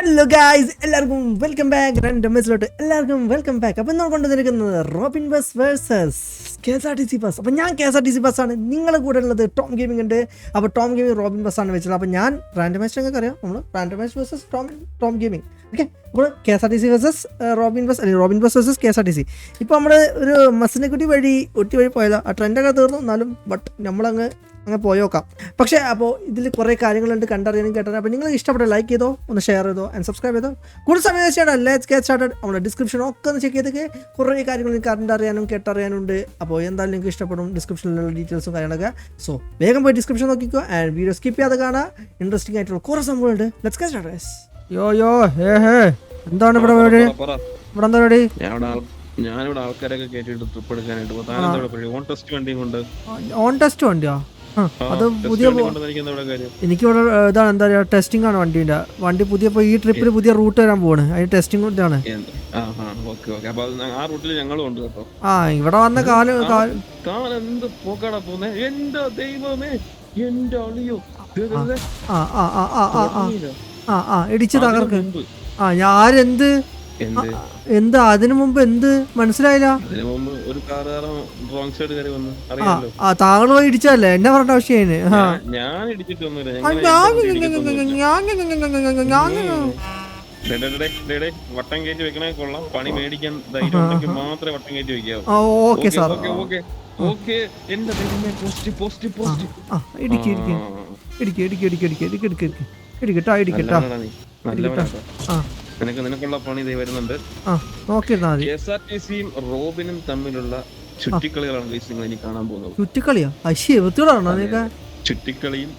Hello guys, എല്ലാവർക്കും welcome back. എല്ലാവർക്കും welcome back. അപ്പം നമ്മൾ കൊണ്ടുവന്നിരിക്കുന്നത് Robin bus versus KSRTC bus. അപ്പം ഞാൻ KSRTC ബസ്സാണ്, നിങ്ങളുടെ കൂടെ ഉള്ളത് ടോം ഗെയിമിംഗ് ഉണ്ട്. അപ്പോൾ ടോം ഗെയിമിംഗ് റോബിൻ ബസ്സാണ് വെച്ചത്. അപ്പോൾ ഞാൻ റാൻഡമൈസ് നിങ്ങൾക്ക് അറിയാം, നമ്മൾ randomise versus Tom gaming. Okay, അപ്പോൾ KSRTC വേഴ്സസ് റോബിൻ ബസ്, അല്ലെങ്കിൽ റോബിൻ ബസ് വേഴ്സസ് KSRTC. ഇപ്പോൾ നമ്മൾ ഒരു മസിനെക്കുട്ടി വഴി പോയതാണ്. ആ ട്രെൻഡൊക്കെ തീർന്നു, എന്നാലും ബട്ട് നമ്മളങ്ങ് പോയോക്കാം. പക്ഷേ അപ്പോൾ ഇതിൽ കുറേ കാര്യങ്ങളുണ്ട് കണ്ടറിയാനും കേട്ടറിയാം. അപ്പോൾ നിങ്ങൾ ഇഷ്ടപ്പെട്ട ലൈക്ക് ചെയ്തോ, ഒന്ന് ഷെയർ ചെയ്തോ, ആൻഡ് സബ്സ്ക്രൈബ് ചെയ്തോ. കൂടുതൽ സമയം വെച്ചാൽ ലെറ്റ്സ് ഗെറ്റ് സ്റ്റാർട്ടഡ്. നമ്മുടെ ഡിസ്ക്രിപ്ഷൻ ഒക്കെ ഒന്ന് ചെക്ക് ചെയ്തൊക്കെ കുറേ കാര്യങ്ങൾ നിങ്ങൾക്ക് കണ്ടറിയാനും കേട്ടറിയാനുണ്ട്. അപ്പോൾ എന്തായാലും നിങ്ങൾക്ക് ഇഷ്ടപ്പെടും ഡിസ്ക്രിപ്ഷനിലുള്ള ഡീറ്റെയിൽസും കാര്യങ്ങളൊക്കെ. സോ വേഗം പോയി ഡിസ്ക്രിപ്ഷൻ നോക്കിക്കോ ആൻഡ് വീഡിയോ സ്കിപ്പ് ചെയ്യാതെ കാണാം. ഇൻട്രസ്റ്റിംഗ് ആയിട്ടുള്ള കുറേ സംഭവമുണ്ട്. Let's get started. യോ ഹേ എന്താണ് ഇവിടെ ഇവിടെ എന്താ പരിപാടി? ഞാനിവിടെ ആൾക്കാരൊക്കെ കേട്ടിട്ട് ട്രിപ്പ് എടുക്കാനായിട്ട് ഓൺ ടെസ്റ്റ് വണ്ടിയോ? അത് പുതിയ എനിക്കിവിടെ ഇതാണ്, എന്താ പറയുക, ടെസ്റ്റിംഗ് ആണ് വണ്ടീൻ്റെ. വണ്ടി പുതിയ ഈ ട്രിപ്പിൽ പുതിയ റൂട്ട് വരാൻ പോവാണ്, അതിന് ടെസ്റ്റിംഗ് ഇതാണ്. ഇവിടെ വന്ന ഇടിച്ച് തകർക്ക്. ഞാനെന്ത് എന്താ അതിനു മുമ്പ് എന്ത് മനസ്സിലായില്ല? താങ്കൾ പോയി ഇടിച്ചല്ലേ, എന്നെ പറഞ്ഞ ആവശ്യമാണ്. വട്ടം കയറ്റി വെക്കണേ കൊള്ളാം, പണി മേടിക്കാൻ മാത്രമേ വട്ടം കയറ്റി വെക്കാവൂ. ഓക്കെ സാർ, നിനക്കുള്ള പണി ഇതേ വരുന്നുണ്ട്. KSRTCയും റോബിനും തമ്മിലുള്ള ചുറ്റിക്കളികളാണ് നിങ്ങൾ ഇനി കാണാൻ പോകുന്നത്. ചുറ്റിക്കളിയും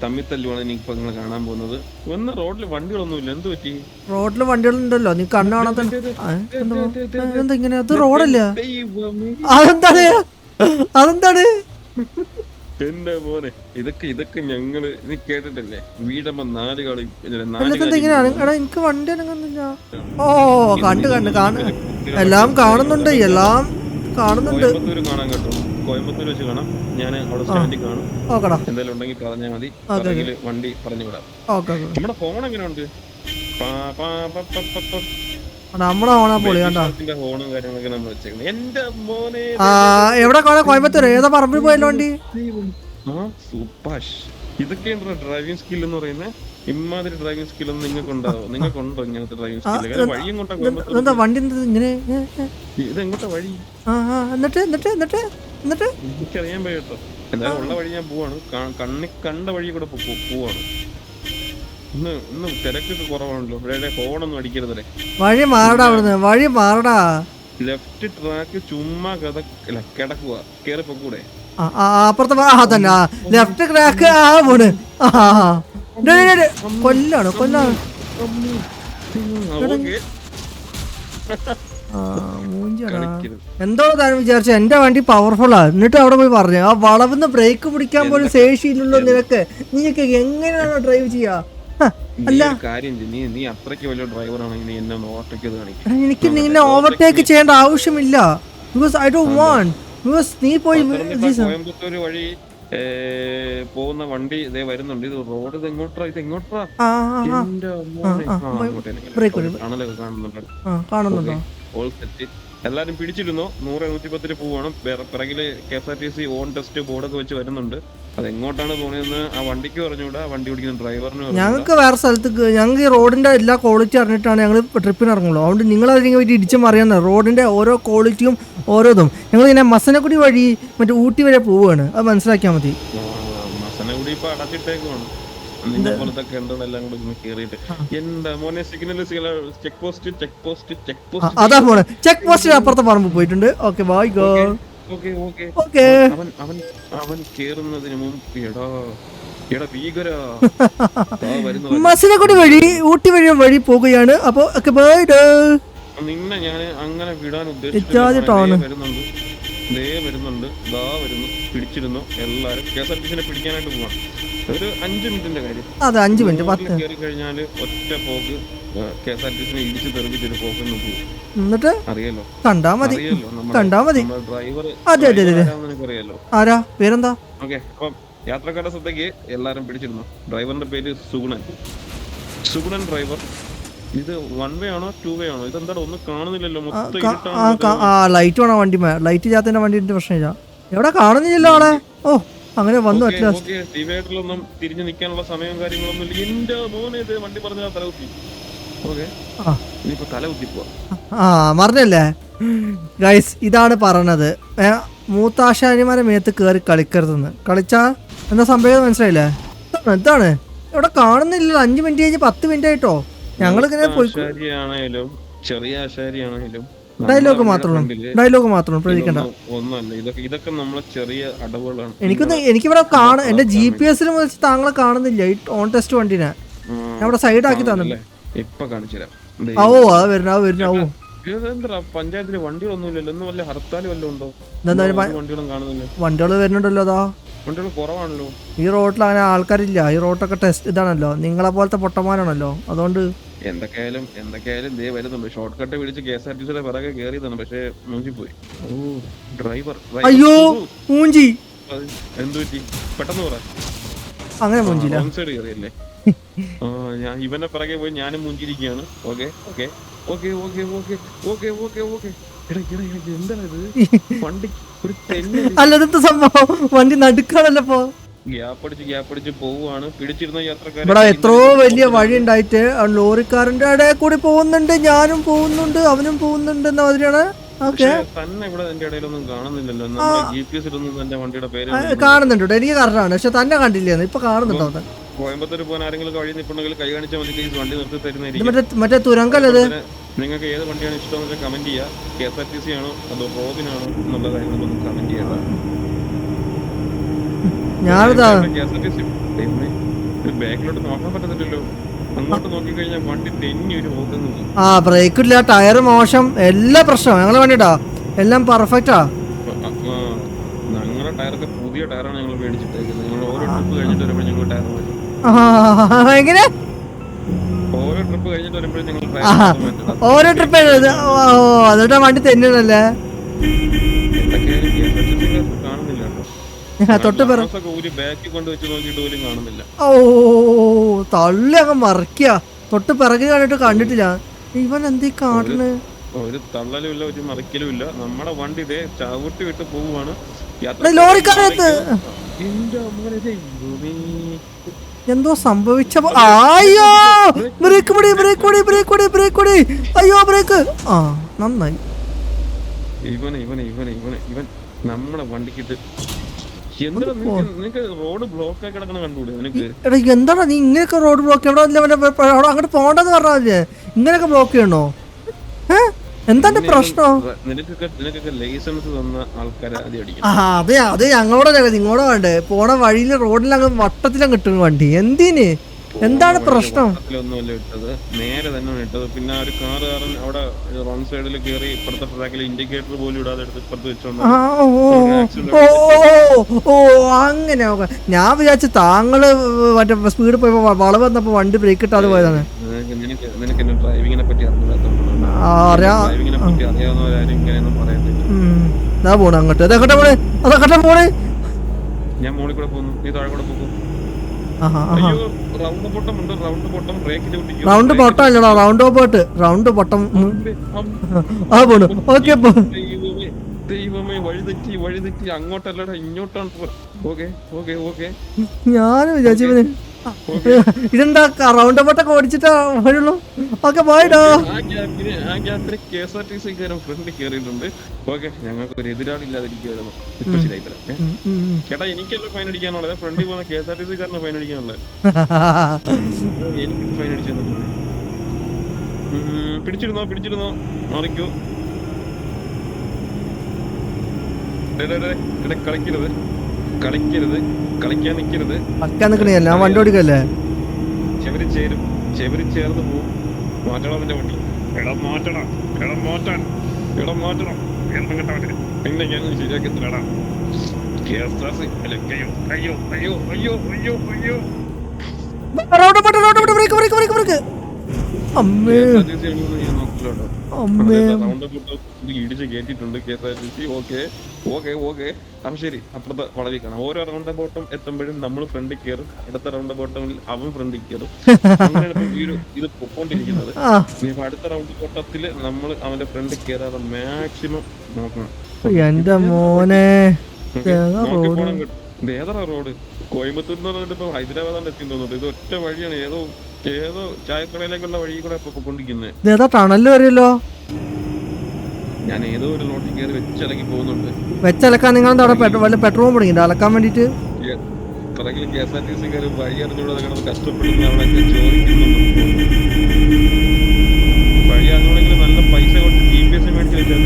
തമ്മിൽ തല്ലുമാണ് ഇനിയിപ്പോ നിങ്ങൾ കാണാൻ പോകുന്നത്. ഒന്ന് റോഡിൽ വണ്ടികളൊന്നുമില്ല, എന്ത് പറ്റി? റോഡില് വണ്ടികളുണ്ടല്ലോ, നീ കണ്ണാണോ? ഇങ്ങനെ അത് റോഡല്ല, അതെന്താണ്? എന്റെ മോനെ, ഇതൊക്കെ ഞങ്ങള് നീ കേട്ടിട്ടല്ലേ, വീടമ്മ നാലുകളി എനിക്ക് വണ്ടി അനങ്ങുന്നില്ല. ഓ കണ്ട് എല്ലാം കാണുന്നുണ്ട്, എല്ലാം കാണുന്നുണ്ട്. കോയമ്പത്തൂര് കാണാൻ കേട്ടോ, കോയമ്പത്തൂർ വെച്ച് കാണാം. ഞാൻ അവിടെ സ്റ്റാൻഡിൽ കാണും. എന്തായാലും ഉണ്ടെങ്കിൽ പറഞ്ഞാൽ മതി, വണ്ടി പറഞ്ഞു വിടാം. നമ്മുടെ ഫോൺ എങ്ങനെയുണ്ട്? നമ്മളെ ഓണാ പൊളി കണ്ടോ? ഫോണും കാര്യങ്ങളൊക്കെ നമ്മൾ വെച്ചേക്കുന്നത്. എന്റെ മോനെ, എവിടെ കാണാൻ? കോയമ്പത്തൂർ ഏതാ പറമ്പിൽ പോയല്ലോ വണ്ടി? സുഭാഷ്, ഇതൊക്കെയാണ് ഡ്രൈവിംഗ് സ്കിൽ എന്ന് പറയുന്നത്. ഇമാതിരി ഡ്രൈവിംഗ് സ്കിൽ ഒന്നും നിങ്ങൾക്കുണ്ടോ? ഇങ്ങനത്തെ ഡ്രൈവിംഗ് സ്കിൽ? വഴി എങ്ങോട്ടാ വണ്ടി? ഇങ്ങനെ ഇതെങ്ങോട്ടാ വഴി? എന്നിട്ട് എനിക്കറിയാൻ പോയിട്ടോ. എന്തായാലും ഉള്ള വഴി ഞാൻ പോവാണ്, കണ്ട വഴി കൂടെ പോവാണ്. ഇന്ന് തിരക്കൊക്കെ കുറവാണല്ലോ, ഇവിടെ ഹോണൊന്നും അടിക്കരുതേ. വഴി മാറടാ, അവിടുന്ന് വഴി മാറടാ. ലെഫ്റ്റ് ട്രാക്ക് ചുമ്മാ കിടക്കുക, കേറി പൊക്കൂടെ? അപ്പുറത്തെ തന്നെ ലെഫ്റ്റ് ട്രാക്ക് പോണ്. കൊല്ലാണ് എന്തോ താൻ വിചാരിച്ച എന്റെ വണ്ടി പവർഫുള്ളാ, എന്നിട്ട് അവിടെ പോയി പറഞ്ഞു ആ വളവിന്ന് ബ്രേക്ക് പിടിക്കാൻ പോലും ശേഷിയില്ലല്ലോ നിനക്ക്. നീയൊക്കെ എങ്ങനെയാണോ ഡ്രൈവ് ചെയ്യാ? എനിക്ക് നിന്നെ ഓവർടേക്ക് ചെയ്യേണ്ട ആവശ്യമില്ല. നീ പോയി കോയമ്പത്തൂര് വഴി പോകുന്ന വണ്ടി ഇതേ വരുന്നുണ്ട്. ഇത് റോഡ് എങ്ങോട്ടാ? കാണുന്നുണ്ടോ? എല്ലാരും പിടിച്ചിരുന്നു. 100-110 പോവാണ്. പിറകില് KSRTC ഓൺ ടെസ്റ്റ് ബോർഡൊക്കെ വെച്ച് വരുന്നുണ്ട്. അതെങ്ങോട്ടാണ് പോണെന്ന് ആ വണ്ടിക്ക് പറഞ്ഞുകൂടാ, വണ്ടി ഓടിക്കുന്ന ഡ്രൈവറിന്. ഞങ്ങൾക്ക് വേറെ സ്ഥലത്തേക്ക്, ഞങ്ങൾക്ക് ഈ റോഡിന്റെ എല്ലാ ക്വാളിറ്റി അറിഞ്ഞിട്ടാണ് ഞങ്ങൾ ട്രിപ്പിന് ഇറങ്ങുള്ളൂ. അതുകൊണ്ട് നിങ്ങൾ അതിനെ പറ്റി ഇടിച്ചു മറിയാന്ന്. റോഡിന്റെ ഓരോ ക്വാളിറ്റിയും ഓരോതും. ഞങ്ങൾ ഇങ്ങനെ മസനക്കുടി വഴി മറ്റേ ഊട്ടി വരെ പോവുകയാണ്, അത് മനസ്സിലാക്കിയാൽ മതി. മസനക്കുടി ഇപ്പൊ അടച്ചിട്ടേക്കുവാണ്. അതാ പോണെ, ചെക്ക് പോസ്റ്റ് അപ്പുറത്തെ പറമ്പ് പോയിട്ടുണ്ട്. Okay bye go. അവൻ കേറുന്നതിന് മുമ്പ് മസനക്കുടി വഴി ഊട്ടി വഴി പോകുകയാണ്. അപ്പൊ നിന്നെ ഞാൻ അങ്ങനെ വിടാൻ വരുന്നുണ്ട്. പിടിച്ചിരുന്നു. എല്ലാരും KSRTCനെ പിടിക്കാനായിട്ട് പോവാണ്. ഒരു 5 മിനിറ്റിന്റെ കാര്യം. അതെ, 5 മിനിറ്റ് 10 കയറി കഴിഞ്ഞാല് ഒറ്റ പോക്ക് KSRTCനെ ഇടിച്ച് തെറിപ്പിച്ചൊരു പോക്ക് നോക്കൂ. എന്നിട്ട് അറിയാലോ, കണ്ടാ മതി. ഡ്രൈവർ അറിയാലോ. ആരാ പേരെന്താ? ഓക്കെ, അപ്പം യാത്രക്കാരുടെ ശ്രദ്ധയ്ക്ക് എല്ലാരും പിടിച്ചിരുന്നു. ഡ്രൈവറിന്റെ പേര് സുഗുണൻ. Student driver. ഇത് 1 വേ ആണോ 2 വേ ആണോ? ഇതെന്താ ഒന്നും കാണുന്നില്ലല്ലോ, മൊത്തം ഇരുട്ടാണ്. ലൈറ്റ് വേണം വണ്ടി, ലൈറ്റ് ഇല്ലാത്തതിന്റെ വണ്ടിന്റെ പ്രശ്നമില്ല. എവിടെ കാണുന്നില്ലല്ലോ ആളെ. ഓ അങ്ങനെ വന്നു. ഡിവൈഡറിലൊന്നും തിരിഞ്ഞു നിൽക്കാനുള്ള സമയവും കാര്യങ്ങളൊന്നും ഇല്ല. എന്റെ മോനെ ഇത് വണ്ടി പറഞ്ഞാൽ തലകുത്തി. ഓക്കെ ഇനിയിപ്പോ തലകുത്തി പോവാ. മറന്നല്ലേ ഗൈസ്, ഇതാണ് പറഞ്ഞത് മൂത്താശാരിമാരെ മേത്ത് കയറി കളിക്കരുതെന്ന്. കളിച്ചാ എന്താ സംഭവം മനസ്സിലായില്ലേ? ഇതാണ് ഇവിടെ കാണുന്നില്ല. 5 മിനിറ്റ് കഴിഞ്ഞ് 10 മിനിറ്റ് ആയിട്ടോ. ഞങ്ങളിങ്ങനെ പോയി. ചെറിയ ആശാരിയാണേലും ഡയലോഗ് മാത്രം പ്രതീക്കണ്ട. ഇതൊക്കെ നമ്മളെ ചെറിയ അടവുകളാണ്. എനിക്കിവിടെ എന്റെ GPS വെച്ച് താങ്കളെ കാണുന്നില്ല ഈ ഓൺ ടെസ്റ്റ് വണ്ടിനെ. ഞാൻ ഇവിടെ സൈഡാക്കി തന്നില്ലേ. ഇപ്പൊ കാണിച്ചുതരാം. പഞ്ചായത്തില് വണ്ടികളൊന്നുമില്ലല്ലോ. ഇന്ന് വല്ല ഹർത്താലും വല്ലതും ഉണ്ടോ? വണ്ടികളും കാണുന്നില്ല. വണ്ടികൾ വരുന്നുണ്ടല്ലോ. അതാ വണ്ടികൾ കുറവാണല്ലോ ഈ റോഡിൽ. അങ്ങനെ ആൾക്കാരില്ല. ഈ റോഡൊക്കെ ടെസ്റ്റ് ഇതാണല്ലോ. നിങ്ങളെ പോലത്തെ പൊട്ടന്മാരാണല്ലോ. അതുകൊണ്ട് എന്തൊക്കെയായാലും ദേ വരുന്നുണ്ട്. ഷോർട്ട് കട്ട് പിടിച്ച് KSRTCയുടെ പിറകെ കയറിയതാണ്. പക്ഷെ മൂഞ്ചിപ്പോയി. ഓ ഡ്രൈവർ. അയ്യോ മൂഞ്ചി. എന്തു പറ്റി? പെട്ടെന്ന് പറ. അങ്ങനെ മൂഞ്ചില്ല. സൈഡ് കയറിയല്ലേ? ഞാൻ ഇവന്റെ പിറകെ പോയി ഞാനും മൂഞ്ചിരിക്കുകയാണ്. Okay okay okay okay okay okay okay okay. എന്താണ് ഇത്? വണ്ടി ഒരു അല്ലത്തെ സംഭവം. വണ്ടി നടുക്കാണല്ലോ. ഗ്യാപ്പ് അടിച്ച് പോവാണ്. പിടിച്ചിരുന്ന യാത്രക്കാർ ഇവിടെ എത്രയോ വലിയ വഴി ഉണ്ടായിട്ട് ലോറിക്കാരന്റെ ഇടയിൽ കൂടി പോകുന്നുണ്ട്. ഞാനും പോകുന്നുണ്ട്, അവനും പോകുന്നുണ്ട് എന്ന മാതിരിയാണ്. തന്നെ ഇവിടെ എന്റെ ഇടയിലൊന്നും കാണുന്നില്ലല്ലോ. GPS-ലൊന്നും തന്റെ വണ്ടിയുടെ പേര് കാണുന്നുണ്ട്. എനിക്ക് കറക്റ്റാണ്. പക്ഷെ തന്നെ കണ്ടില്ലേ? ഇപ്പൊ കാണുന്നുണ്ടോ? കോയമ്പത്തൂർ പോകാൻ ആരെങ്കിലും വഴി നിൽപ്പുണ്ടെങ്കിൽ കൈ കാണിച്ചാൽ മതി. വണ്ടി നിർത്തി തരുന്നതായിരിക്കും. മറ്റേ തുരങ്കല്ലത്. നിങ്ങൾക്ക് ഏത് വണ്ടിയാണ് ഇഷ്ടം എന്ന് കമന്റ് ചെയ്യുക. KSRTC ആണോ അതോ റോബിനാണോ എന്നുള്ള കാര്യങ്ങളൊന്നും കമന്റ് ചെയ്യാം. ബാക്കിലോട്ട് നോക്കാൻ പറ്റത്തില്ലല്ലോ. അങ്ങോട്ട് നോക്കിക്കഴിഞ്ഞാൽ വണ്ടി തെന്നി ഒരു പോകുന്നു. ബ്രേക്ക് ഇല്ല, ടയർ മോശം, എല്ലാ പ്രശ്നവും. ഞങ്ങള് വണ്ടിട്ടാ എല്ലാം പെർഫെക്റ്റാ. ഞങ്ങളുടെ ടയറൊക്കെ പുതിയ ടയറാണ് ഞങ്ങൾ മേടിച്ചിട്ടേക്കുന്നത്. ഞങ്ങൾ ഓരോ ട്രിപ്പ് കഴിഞ്ഞിട്ട് വരുമ്പോൾ ഞങ്ങൾ ടയർ മാറ്റും. എങ്ങനെ ഓരോ ട്രിപ്പ് കഴിഞ്ഞിട്ട് വരുമ്പോഴും ഞങ്ങൾ ഓരോ ട്രിപ്പ് അതിന്റെ വണ്ടി തെന്നല്ലേ? ഓ തള്ളി അങ്ങ് മറിക്കുക. തൊട്ട് പിറകെ കണ്ടിട്ട് കണ്ടിട്ടില്ല. ഇവൻ എന്തീ കാട്ടിന്? ഒരു തള്ളലും ഇല്ല, ഒരു മറിക്കലും ഇല്ല. നമ്മുടെ വണ്ടി ഇതേ ചവിട്ടി വിട്ട് പോവുകയാണ്. ലോറിക്കാരത്ത് എന്തോ സംഭവിച്ചപ്പോ അയ്യോ ബ്രേക്ക് പിടി, ബ്രേക്ക് പിടി, ബ്രേക്ക് പിടി, ബ്രേക്ക് പിടി. അയ്യോ ബ്രേക്ക്. നന്നായി. ഇവൻ നമ്മളെ വണ്ടിക്കിട്ട് റോഡ് ബ്ലോക്ക് ആയി കിടക്കണ കണ്ടുകൂടെ നിനക്ക്? എടാ എന്താണ് നീ ഇങ്ങനെയൊക്കെ റോഡ് ബ്ലോക്ക്? എവിടെ അങ്ങോട്ട് പോണ്ടെന്ന് പറഞ്ഞാലേ ഇങ്ങനെയൊക്കെ ബ്ലോക്ക് ചെയ്യണോ? എന്താണ് പ്രശ്നം? നിനക്കൊക്കെ ലൈസൻസ് തന്ന ആൾക്കാരെ അതെ ഞങ്ങളോടെ നിങ്ങളോടെ വേണ്ടേ? പോണ വഴിയിൽ റോഡിലങ്ങ് വട്ടത്തിലും കിട്ടുന്നു വണ്ടി. എന്തിന്? എന്താണ് പ്രശ്നം? ഇട്ടത് നേരെ തന്നെ ഇട്ടത്. പിന്നെ ഒരു കാറുകാരൻ അവിടെ റോങ് സൈഡിൽ കയറി ഇപ്പുറത്തെ ട്രാക്കിൽ ഇൻഡിക്കേറ്റർ പോലും ഇടാതെ എടുത്ത് ഇപ്പുറത്ത് വെച്ചോണ്ട്. അങ്ങനെ ഞാൻ വിചാരിച്ചു താങ്കള് മറ്റേ സ്പീഡ് പോയപ്പോ വളവ് വന്നപ്പോ വണ്ടി ബ്രേക്ക് ഇട്ടാതെ പോയതാണ്. നിനക്ക് ഡ്രൈവിങ്ങിനെ പറ്റി പോണ അങ്ങോട്ട് അതെങ്ങോട്ടെ പോണേ? ഞാൻ മോളിൽ കൂടെ പോകുന്നു, നീ താഴെ കൂടെ പോകും. റൗണ്ട് പൊട്ടം അല്ലടാ, റൗണ്ട് പോട്ട്, റൗണ്ട് പൊട്ടം. പോണു. ഓക്കെ ദൈവമേ, വഴിതെറ്റി അങ്ങോട്ടല്ലടാ ഇങ്ങോട്ടാണ്. ഞാൻ വിചാരിച്ചു ഇതെന്താ റൗണ്ട് പൊട്ടൊക്കെ ഓടിച്ചിട്ടാ വരുള്ളൂ. ഓക്കെ പോയിട്ടോ. KSRTCക്കാരൻ ഫ്രണ്ട് കയറിയിട്ടുണ്ട്. ഓക്കെ ഞങ്ങൾക്ക് ഒരു എതിരാളി ഇല്ലാതിരിക്കുവായിരുന്നു. ഇപ്പൊ ശരിയായി തരാം. ചേട്ടാ എനിക്കല്ല ഫൈൻ അടിക്കാനുള്ളത്, ഫ്രണ്ടിൽ പോകുന്ന KSRTCക്കാരന് ഫൈൻ അടിക്കാനുള്ളത്. എനിക്ക് ഫൈൻ അടിച്ചു. പിടിച്ചിരുന്നോ മാറിക്കോ. കളിക്കരുത്, കളിക്കാൻ നിൽക്കരുത്. ഞാൻ വണ്ടി ഓടിക്കല്ലേ? ചെവരി ചേർന്ന് പോവും. മാറ്റണം അവന്റെ വണ്ടി. ഇടം മാറ്റണം. പിന്നെ ഞാൻ ശരിയാക്കി തരാടാ. അമ്മേ ഞാൻ നോക്കില്ലോട്ടോ. അമ്മേ റൗണ്ട് ഇടിച്ച് കയറ്റിട്ടുണ്ട് KSRTC. ഓക്കെ അപ്പം ശരി, അപ്പുറത്തെ വളവിൽ കാണാം. ഓരോ റൗണ്ട് ബോട്ടം എത്തുമ്പോഴും നമ്മൾ ഫ്രണ്ടിൽ കയറും, അടുത്ത റൗണ്ട് ബോട്ടമിൽ അവൻ ഫ്രണ്ടിൽ കയറും. അങ്ങനെയാണ് ഇപ്പൊ ഇത് പൊക്കോണ്ടിരിക്കുന്നത്. ഇനിയിപ്പോ അടുത്ത റൗണ്ട് ബോട്ടത്തില് നമ്മൾ അവന്റെ ഫ്രണ്ടിൽ കയറാതെ മാക്സിമം നോക്കണം. എന്റെ മോനെ ഏതാ റോഡ്? കോയമ്പത്തൂർ എന്ന് പറഞ്ഞിട്ട് ഇപ്പൊ ഹൈദരാബാദാണ് എത്തി തോന്നുന്നുണ്ട്. ഇത് ഒറ്റ വഴിയാണ്, ഏതോ ചായക്കടയിലേക്കുള്ള വഴി കൂടെ ഇപ്പൊ പൊക്കൊണ്ടിരിക്കുന്നത്. ഏതാ ടണല് വരുമല്ലോ. ഞാൻ ഏതോ ഒരു റോഡിൽ കയറി വെച്ചിളക്കി പോകുന്നുണ്ട്. വെച്ചലക്കാൻ നിങ്ങൾ വല്ല പെട്രോൾ തുടങ്ങിയിട്ട് അലക്കാൻ വേണ്ടിട്ട് പിറകിൽ KSRTC കാര് വഴി അറിഞ്ഞൂടെ കിടന്ന് കഷ്ടപ്പെടുന്ന അവിടെയൊക്കെ ചോദിക്കുന്നുണ്ട്. വഴി അറിഞ്ഞൂടെങ്കിൽ നല്ല പൈസ കൊണ്ട് GPS മേടിച്ച് വെച്ചാൽ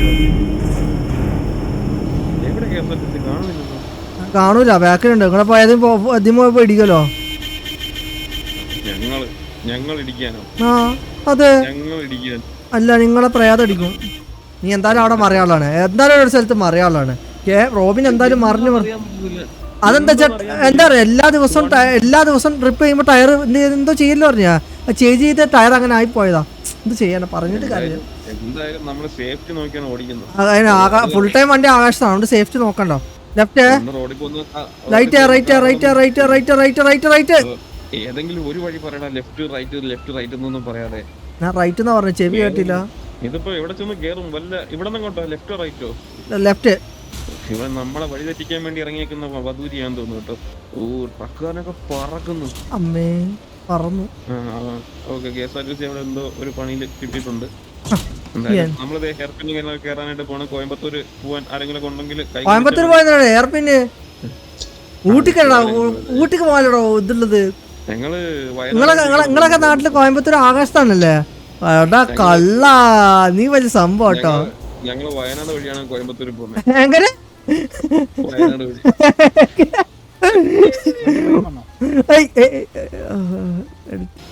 എവിടെ KSRTC കാണുന്നില്ലല്ലോ. കാണൂല, ബാക്കിലുണ്ട്. നിങ്ങളെ പോയതും പോയപ്പോ ഇടിക്കല്ലോ. ഞങ്ങൾ ഇടിക്കാനോ? ആ അതെ, ഞങ്ങൾ ഇടിക്കാൻ അല്ല, നിങ്ങളെ പ്രയാതം അടിക്കും. നീ എന്തായാലും അവിടെ മറിയാളാണ്, എന്തായാലും ഒരു സ്ഥലത്ത് മറിയാളാണ്. റോബിൻ എന്തായാലും മറിഞ്ഞു. അതെന്താ എന്താ പറയാ, എല്ലാ ദിവസവും ട്രിപ്പ് ചെയ്യുമ്പോ ടയർ എന്തോ ചെയ്യല്ലോ പറഞ്ഞാ, ചെയ്ത് ടയർ അങ്ങനെ ആയിപ്പോയതാ. എന്ത് ചെയ്യാനാ, പറഞ്ഞിട്ട് കാര്യം. എന്തായാലും നമ്മൾ സേഫ്റ്റി നോക്കിയാണ് ഓടിക്കുന്നത്. ഫുൾ ടൈം വണ്ടി ആകാശത്താണ്, അതുകൊണ്ട് സേഫ്റ്റി നോക്കണ്ടോ. Left, right. ഏതെങ്കിലും ഒരു വഴി പറയണ, ലെഫ്റ്റ് റൈറ്റ് എന്നൊന്നും പറയാതെ. ഞാൻ റൈറ്റ് എന്നാ പറഞ്ഞു, ചെവി കേട്ടില്ല. ഇതിപ്പോ എവിടെ ചെന്ന് കേറും? വല്ല ഇവിടെ നിന്നോട്ടോ, ലെഫ്റ്റോ റൈറ്റോ? ലെഫ്റ്റ്. ഇവൻ നമ്മളെ വഴി തെറ്റിക്കാൻ വേണ്ടി ഇറങ്ങിയേക്കുന്ന വധൂരിയാന്ന് തോന്നുന്നു കേട്ടോ. ട്രക്കുകാരനൊക്കെ പറക്കുന്നു. അമ്മേ പറന്നു. ഓക്കെ, KSRTC അവിടെ എന്തോ ഒരു പണിയിൽ കിട്ടിയിട്ടുണ്ട്. നമ്മളിത് ഹെയർ പിന്ന് കയറാനായിട്ട് പോണ. കോയമ്പത്തൂർ പോവാൻ ആരെങ്കിലും ഉണ്ടെങ്കിൽ കോയമ്പത്തൂർ പോയതാണ് ഹെയർ പിന്ന്. ഊട്ടിക്ക് പോകാനോ ഇതുള്ളത്. നിങ്ങളൊക്കെ നാട്ടില് കോയമ്പത്തൂർ ആകാശത്താണല്ലേ? എടാ കള്ള, നീ വലിയ സംഭവം കേട്ടോ. ഞങ്ങള് വയനാട് വഴിയാണ് കോയമ്പത്തൂർ പോകുന്നത്. എങ്ങനെ? വയനാട് വഴി.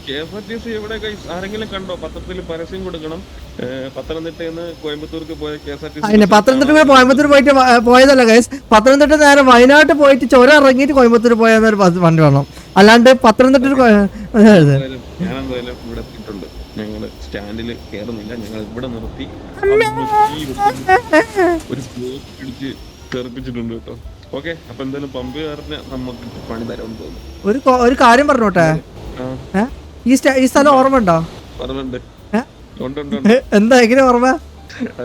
KSRTC എവിടെ ആരെങ്കിലും കണ്ടോ? പത്രത്തിൽ പരസ്യം കൊടുക്കണം. പത്തനംതിട്ടയിൽ കോയമ്പത്തൂർക്ക് പോയ KSRTC. പത്തനംതിട്ട കോയമ്പത്തൂർ പോയതല്ല ഗൈസ്, പത്തനംതിട്ട നേരെ വയനാട്ട് പോയിട്ട് ചുരം ഇറങ്ങിയിട്ട് കോയമ്പത്തൂർ പോയെന്നൊരു വണ്ടി വേണം. അല്ലാണ്ട് പത്തനംതിട്ട ഞാനെന്തായാലും ഇവിടെ എത്തിയിട്ടുണ്ട്. ഞങ്ങള് സ്റ്റാൻഡിൽ കയറുന്നില്ല, ഞങ്ങൾ ഇവിടെ നിർത്തി ഒരു പിടിച്ച് തെറിപ്പിച്ചിട്ടുണ്ട് കേട്ടോ. ഓക്കെ, അപ്പൊ എന്തായാലും പമ്പ് കാരന് നമുക്ക് പണി തരാൻ തോന്നുന്നു. ഒരു കാര്യം പറഞ്ഞോട്ടെ, ഈ സ്ഥലം ഓർമ്മ ഉണ്ടോ? പറഞ്ഞിട്ടുണ്ട്. എന്താ, എങ്ങനെ ഓർമ്മ?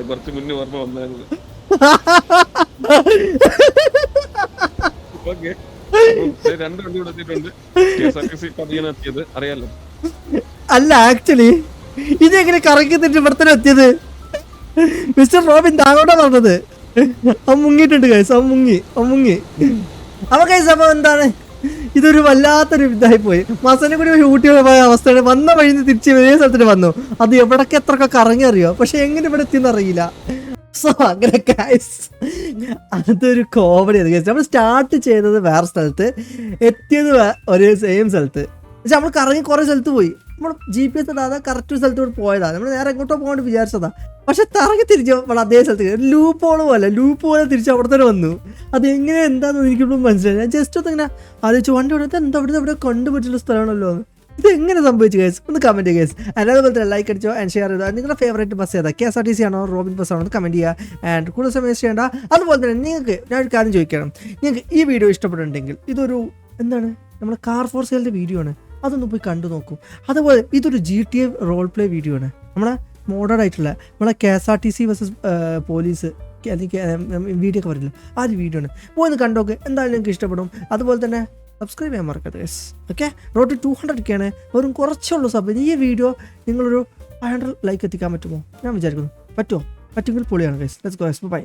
കുറച്ച് മുന്നേ ഓർമ്മ വന്നായിരുന്നു. ഓക്കെ, 2 വണ്ടി ഇവിടെ എത്തിയിട്ടുണ്ട്. KSRTC പതിയെത്തിയത് അറിയാലോ. അല്ല, ആക്ച്വലി ഇതെങ്ങനെ കറക്കിത്തിട്ട് ഇവിടെ തന്നെ എത്തിയത്? മിസ്റ്റർ റോബിൻ താങ്ങോട്ടാ പറഞ്ഞത്. അവൻ മുങ്ങിയിട്ടുണ്ട് ഗൈസ്, അവൻ മുങ്ങി. അപ്പൊ ഗൈസ്, അപ്പൊ എന്താണ്, ഇതൊരു വല്ലാത്തൊരു ഇതായി പോയി. മസനെ കൂടി ഊട്ടി പോയ അവസ്ഥയാണ്. വന്ന വഴി തിരിച്ച് ഒരേ സ്ഥലത്തിന് വന്നു. അത് എവിടൊക്കെ എത്രയൊക്കെ കറങ്ങി അറിയോ, പക്ഷെ എങ്ങനെ ഇവിടെ എത്തിയെന്ന് അറിയില്ല. സോ അങ്ങനെ ഗൈസ്, അതൊരു കോമഡി ആണ് ഗൈസ്. നമ്മൾ സ്റ്റാർട്ട് ചെയ്തത് വേറെ സ്ഥലത്ത്, എത്തിയത് ഒരേ സെയിം സ്ഥലത്ത്. പക്ഷെ നമ്മൾ കറങ്ങി കുറേ സ്ഥലത്ത് പോയി. നമ്മൾ GPS ഇടാതെ കറക്റ്റ് സ്ഥലത്തോട് പോയതാണ്. നമ്മൾ നേരെ എങ്ങോട്ടോ പോകാണ്ട് വിചാരിച്ചതാ. പക്ഷെ കറങ്ങി തിരിച്ച് നമ്മൾ അതേ സ്ഥലത്ത് ലൂപ്പ് പോലെ തിരിച്ച് അവിടെ തന്നെ വന്നു. അത് എങ്ങനെ എന്താണെന്ന് എനിക്കിപ്പോഴും മനസ്സിലായി. ഞാൻ ജസ്റ്റ് ഒന്ന് ഇങ്ങനെ ആലോചിച്ചു, വണ്ടി ഇവിടെ എന്താ ഇവിടെ കണ്ടുപറ്റുന്ന സ്ഥലമാണല്ലോ. ഇത് എങ്ങനെ സംഭവിച്ചു ഗൈസ്? ഒന്ന് കമൻറ്റ് ചെയ്യുക ഗൈസ്. അതേപോലെ തന്നെ ലൈക്ക് അടിച്ചോ ആൻഡ് ഷെയർ ചെയ്തോ. നിങ്ങളുടെ ഫേവറേറ്റ് ബസ് ഏതാ? KSRTC ആണോ റോബിൻ ബസ് ആണോ എന്ന് കമൻറ്റ് ചെയ്യുക. ആൻഡ് കൂടുതൽ സമയം ചെയ്യേണ്ട. അതുപോലെ തന്നെ നിങ്ങൾക്ക് ഞാനൊരു കാര്യം ചോദിക്കണം, നിങ്ങൾക്ക് ഈ വീഡിയോ ഇഷ്ടപ്പെട്ടിട്ടുണ്ടെങ്കിൽ, ഇതൊരു എന്താണ് നമ്മുടെ കാർ ഫോർ സെയിലിൻ്റെ വീഡിയോ ആണ്, അതൊന്ന് പോയി കണ്ടു നോക്കും. അതുപോലെ ഇതൊരു GTA റോൾ പ്ലേ വീഡിയോ ആണ്, നമ്മളെ മോഡേൺ ആയിട്ടുള്ള നമ്മളെ KSRTC വേഴ്സസ് പോലീസ് അല്ലെങ്കിൽ വീഡിയോ ഒക്കെ പറയില്ല, ആ ഒരു വീഡിയോ ആണ്. പോയി ഒന്ന് കണ്ടോക്ക്, എന്തായാലും നിങ്ങൾക്ക് ഇഷ്ടപ്പെടും. അതുപോലെ തന്നെ സബ്സ്ക്രൈബ് ചെയ്യാൻ മറക്കരുത് ഗൈസ്. ഓക്കെ, റോഡ് 200K ആണ്, വെറും കുറച്ചുള്ളൂ സബ്. ഈ വീഡിയോ നിങ്ങളൊരു 500 ലൈക്ക് എത്തിക്കാൻ പറ്റുമോ? ഞാൻ വിചാരിക്കുന്നു പറ്റുമെങ്കിൽ പൊളിയാണ് guys. Let's go guys, by.